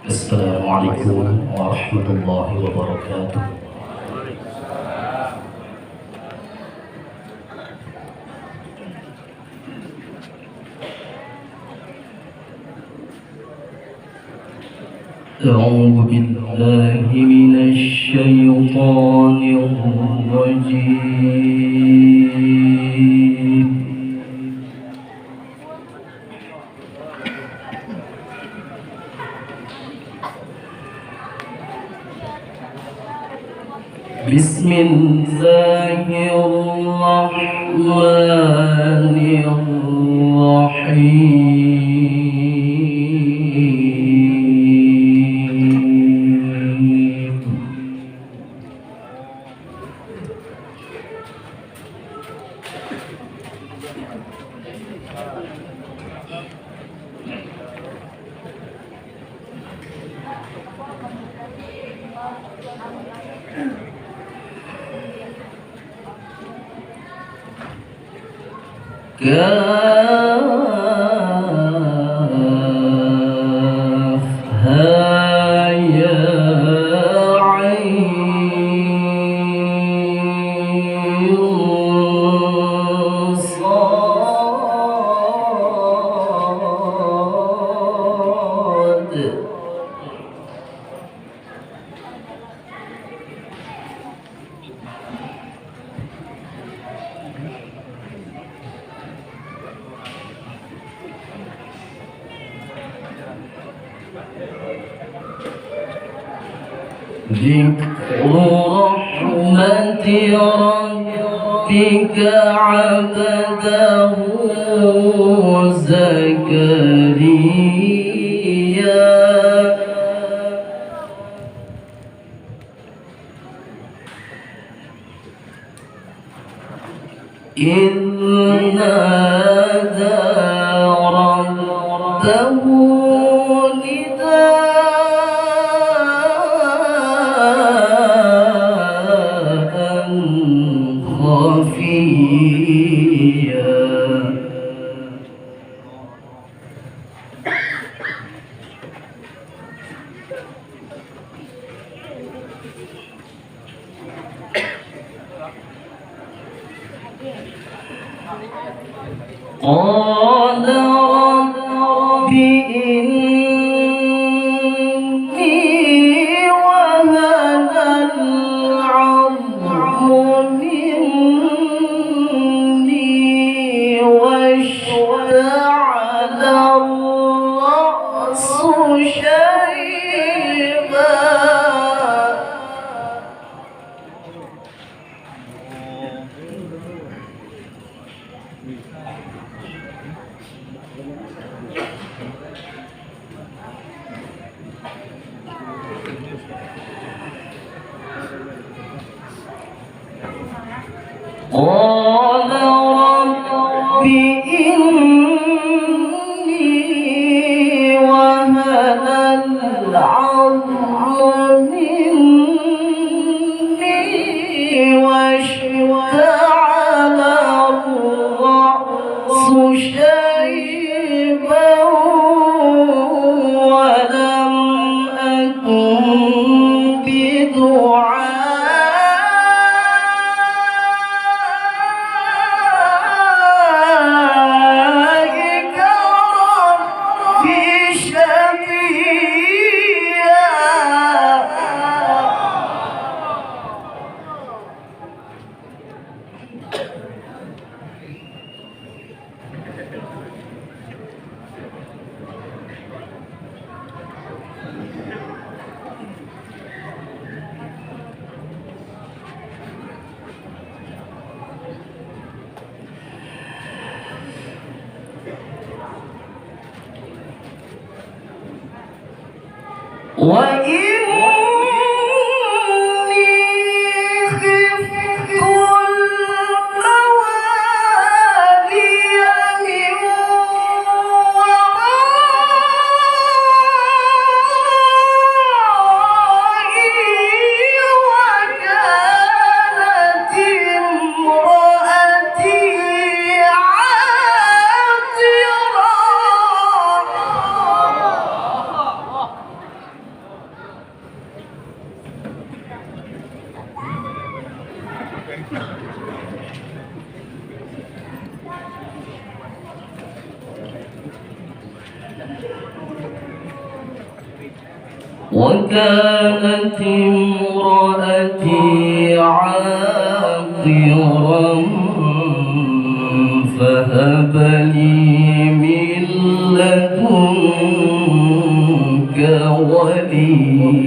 السلام عليكم ورحمة الله وبركاته. أعوذ بالله من الشيطان الرجيم. بسم الله الرحمن الرحيم. كافها يا عين صاد. ذكر رحمة ربك عبده زكريا إذ نادى ربه خفيا. قال رب إني وهن العظم مني واشتعل الرأس شيبا. قال رب إني وهن العظم مني واشتعل الرأس شيبا ولم أكن بدعائك رب شقيا. وإني خفت الموالي من ورائي وكانت امرأتي عاقرا. وكانت امرأتي عاقرا فهب لي من لدنك وليا.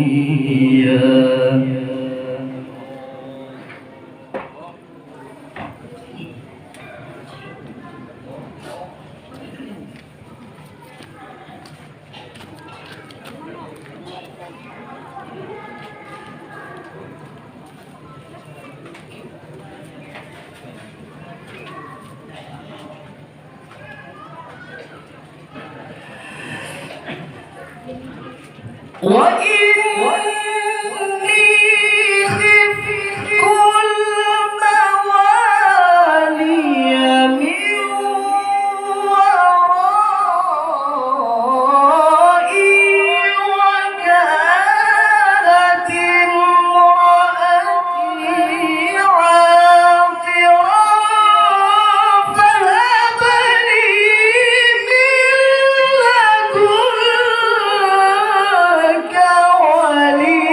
وإني خفت الموالي من ورائي وكانت امرأتي عاقرا فهب لي من لدنك وليا.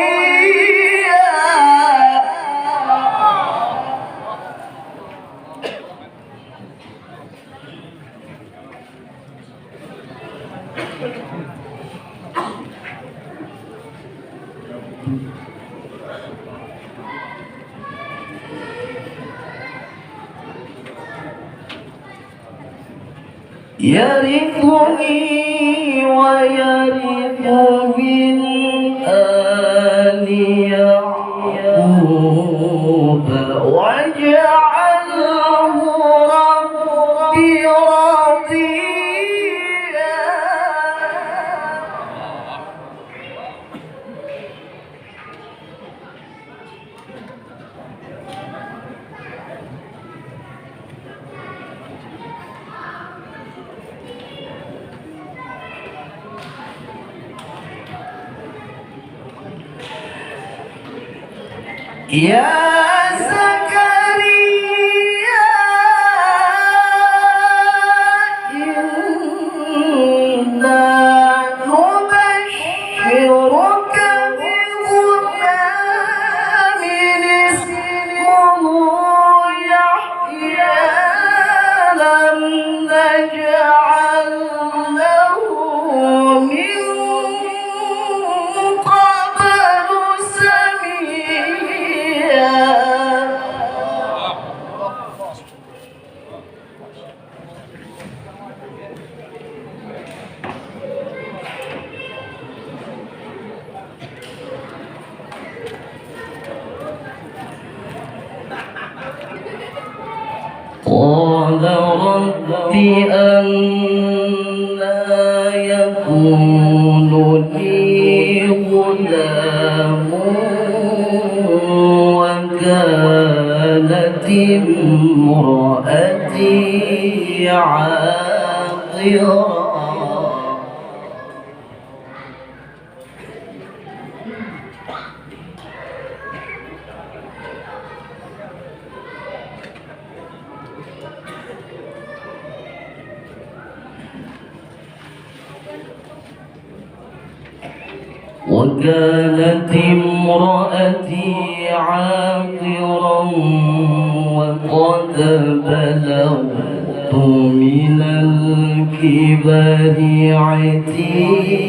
يرثني ويرث من آل يعقوب واجعله رب رضيا. يا زكريا إنا نبشرك بغلام اسمه يحيى لم نجعل له من قبل سميا. قال رب أنى يكون لي غلام وكانت امرأتي عاقرا. وكانت امرأتي عاقرا وقد بلغت من الكبر عتيا.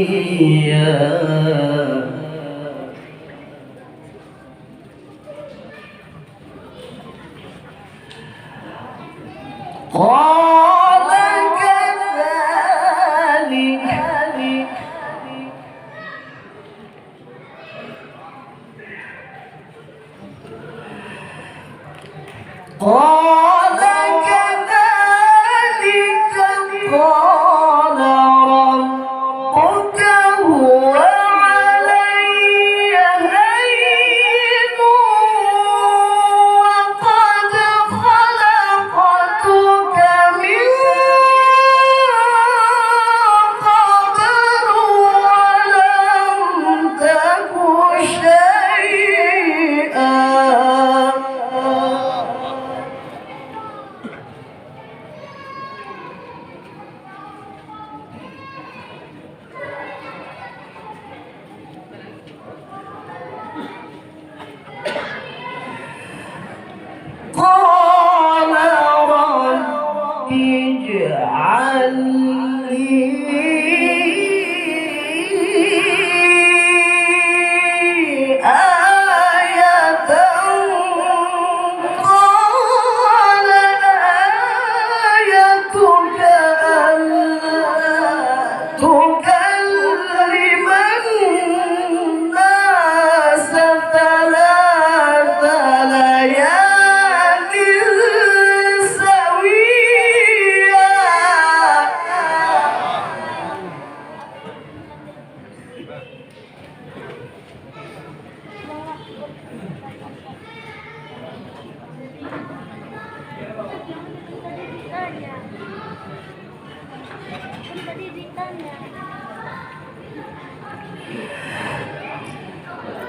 قال كذلك قال كذلك قال ربك هو علي هين وقد خلقتك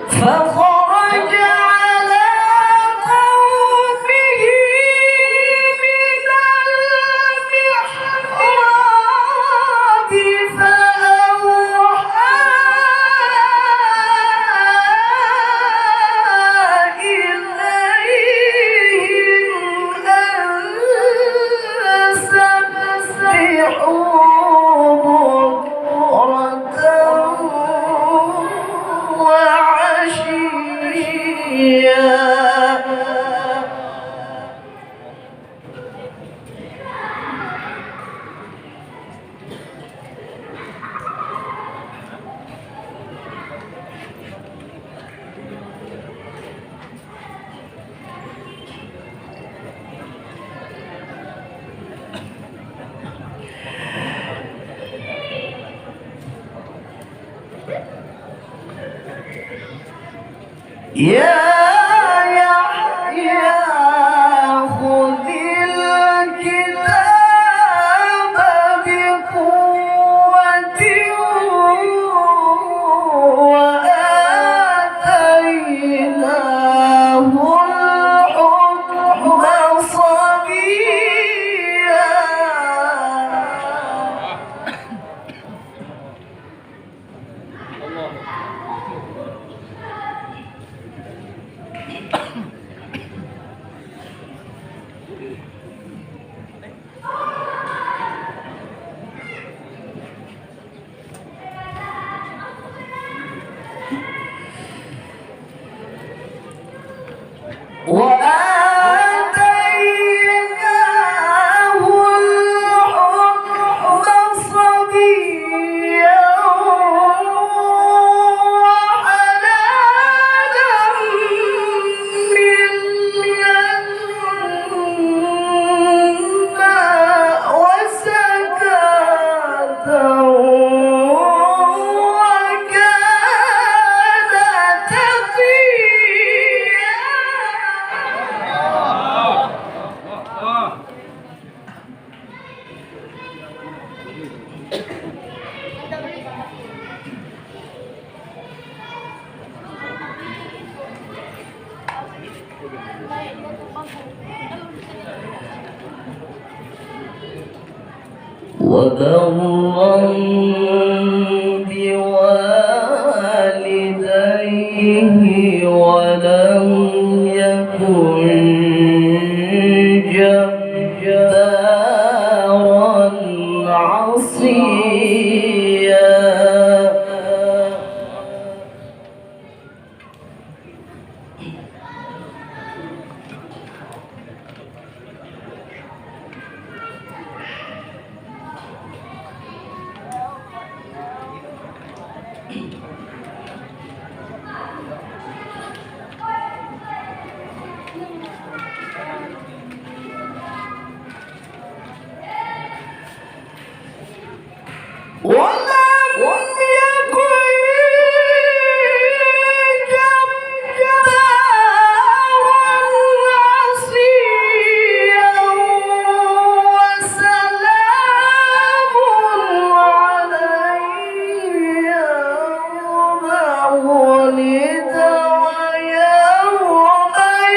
فخرج على قومه من المحراب فأوحى إليهم أن سبحوا بكرة يا يحيى خذ الكتاب بقوة وآتيناه الحكم صبيا. وآتيناه الحكم صبيا وحنانا من لدنا وزكاة وكان تقيا. وبرا بوالديه ولم يكن جبارا عصيا. ولم يكن جبارا عصيا وسلام عليه يوم ولد ويوم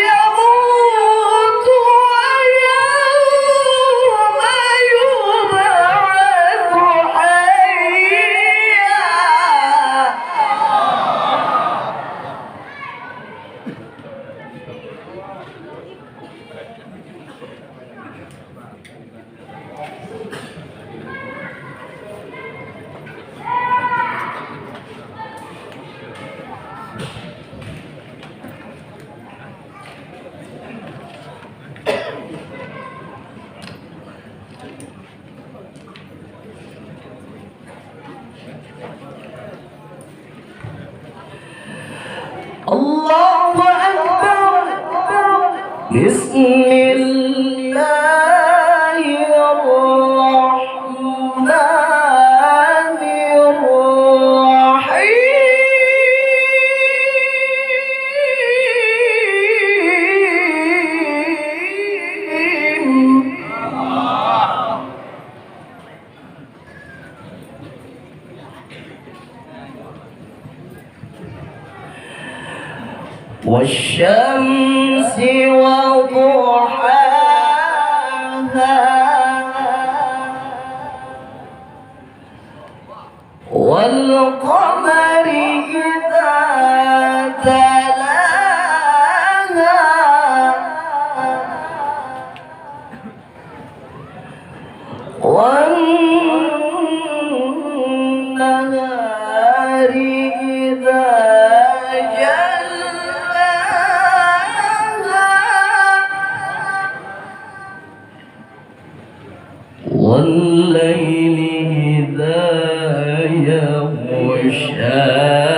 يموت ويوم يبعث حيا. الله أكبر. بسم الله الرحمن الرحيم. والشمس وضحاها والقمر إذا تلاها والنهار إذا جلاها والليل إذا يغشاها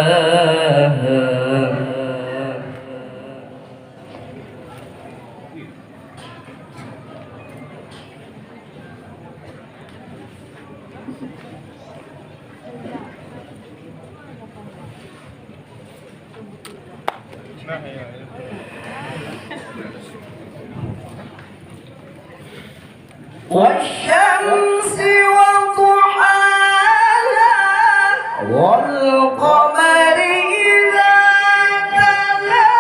والشمس وضحاها والقمر إذا تلاها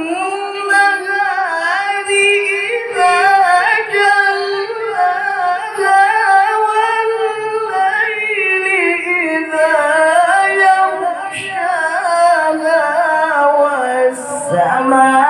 والنهار إذا جلاها والليل إذا يغشاها والسماء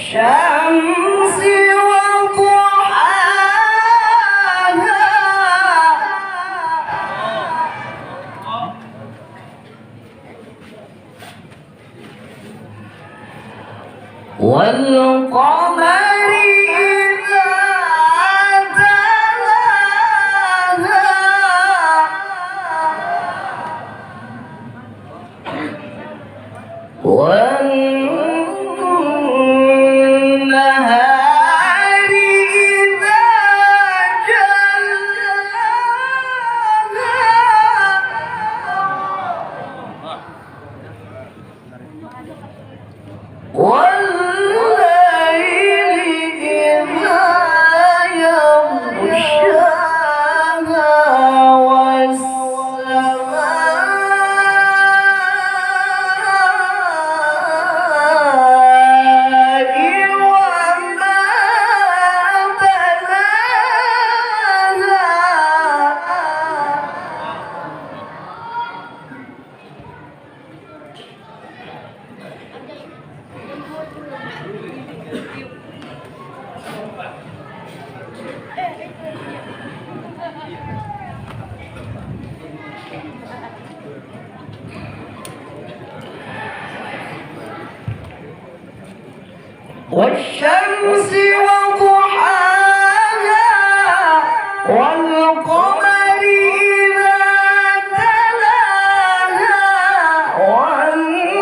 والشمس وضحاها والقمر إذا تلاها والنهار إذا جلاها والليل إذا يغشاها والسماء وما والشمس وضحاها والقمر إذا تلاها والنهار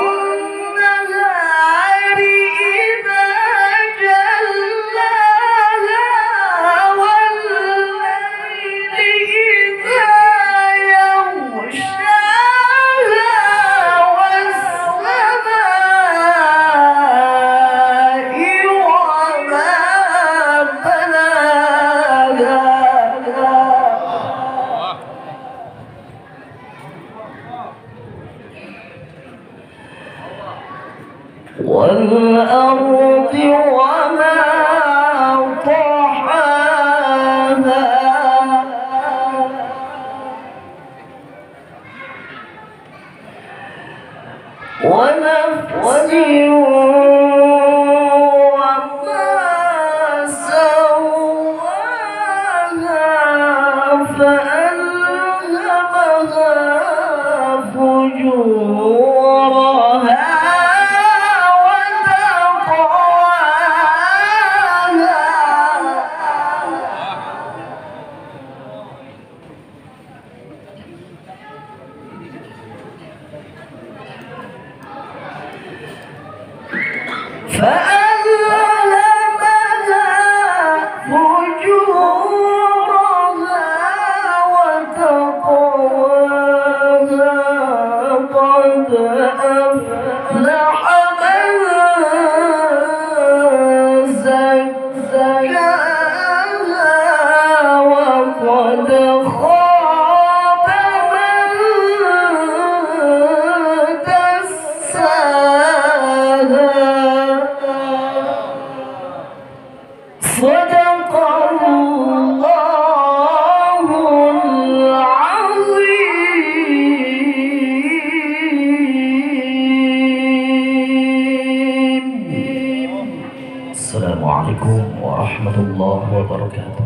إذا جلاها والليل إذا يغشاها والأرض وما طحاها ونفس وما سواها فألهمها فجورها وتقواها فألهمها فجورها وتقواها قد أفلح من زكاها وقد خاب من دساها. صدق الله العظيم. السلام عليكم ورحمة الله وبركاته.